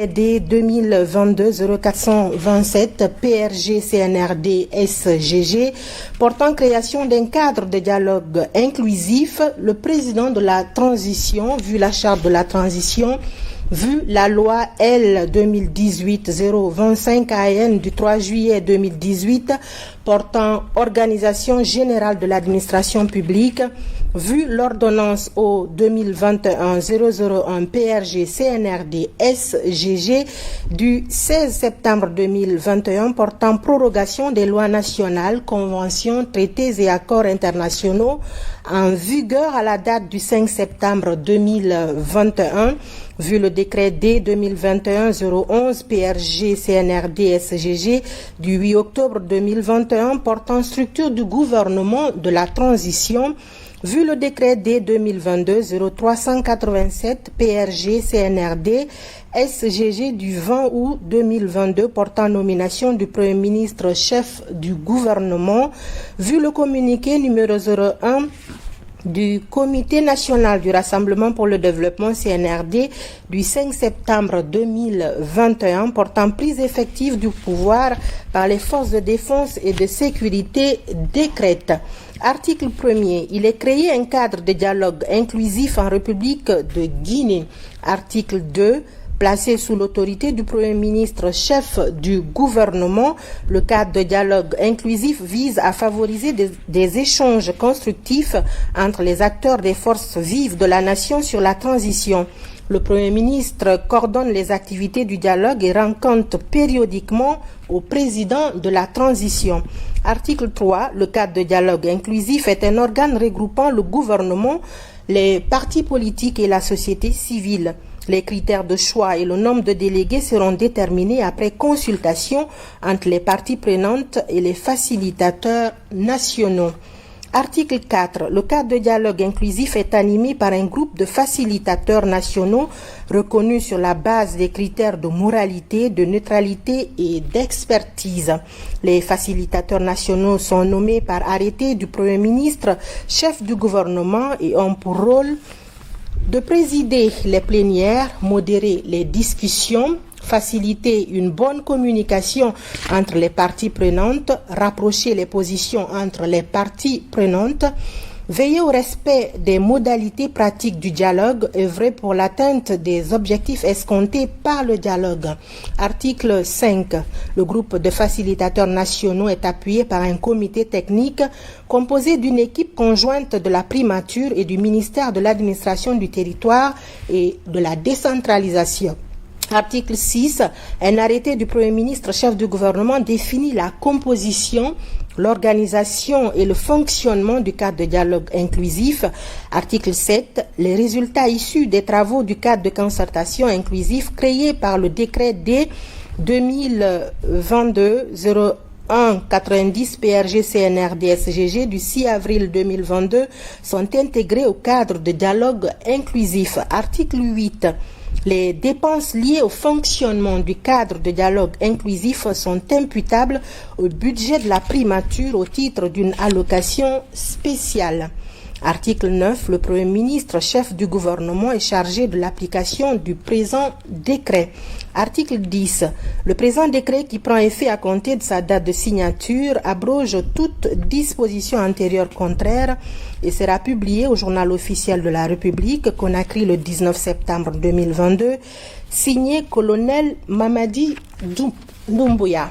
D 2022-0427 PRG CNRD SGG portant création d'un cadre de dialogue inclusif, le président de la transition, vu la charte de la transition, vu la loi L 2018-025 AN du 3 juillet 2018 portant organisation générale de l'administration publique, vu l'ordonnance au 2021-001 PRG CNRD SGG du 16 septembre 2021 portant prorogation des lois nationales, conventions, traités et accords internationaux en vigueur à la date du 5 septembre 2021, vu le décret D 2021-011 PRG CNRD SGG du 8 octobre 2021 portant structure du gouvernement de la transition, vu le décret D 2022-0387 PRG CNRD SGG du 20 août 2022 portant nomination du Premier ministre chef du gouvernement, vu le communiqué numéro 01 du Comité national du Rassemblement pour le développement CNRD du 5 septembre 2021 portant prise effective du pouvoir par les forces de défense et de sécurité décrète. Article 1er. Il est créé un cadre de dialogue inclusif en République de Guinée. Article 2. Placé sous l'autorité du Premier ministre chef du gouvernement, le cadre de dialogue inclusif vise à favoriser des échanges constructifs entre les acteurs des forces vives de la nation sur la transition. Le Premier ministre coordonne les activités du dialogue et rend compte périodiquement au président de la transition. Article 3. Le cadre de dialogue inclusif est un organe regroupant le gouvernement, les partis politiques et la société civile. Les critères de choix et le nombre de délégués seront déterminés après consultation entre les parties prenantes et les facilitateurs nationaux. Article 4. Le cadre de dialogue inclusif est animé par un groupe de facilitateurs nationaux reconnus sur la base des critères de moralité, de neutralité et d'expertise. Les facilitateurs nationaux sont nommés par arrêté du Premier ministre, chef du gouvernement et ont pour rôle de présider les plénières, modérer les discussions, faciliter une bonne communication entre les parties prenantes, rapprocher les positions entre les parties prenantes, veiller au respect des modalités pratiques du dialogue, œuvrer pour l'atteinte des objectifs escomptés par le dialogue. Article 5. Le groupe de facilitateurs nationaux est appuyé par un comité technique composé d'une équipe conjointe de la primature et du ministère de l'administration du territoire et de la décentralisation. Article 6. Un arrêté du Premier ministre chef du gouvernement définit la composition, l'organisation et le fonctionnement du cadre de dialogue inclusif. Article 7. Les résultats issus des travaux du cadre de concertation inclusif créé par le décret D 2022-01-90 PRG CNRD SGG du 6 avril 2022 sont intégrés au cadre de dialogue inclusif. Article 8. Les dépenses liées au fonctionnement du cadre de dialogue inclusif sont imputables au budget de la primature au titre d'une allocation spéciale. Article 9. Le Premier ministre, chef du gouvernement, est chargé de l'application du présent décret. Article 10. Le présent décret, qui prend effet à compter de sa date de signature, abroge toute disposition antérieure contraire et sera publié au journal officiel de la République, Conakry, le 19 septembre 2022, signé colonel Mamadi Doumbouya.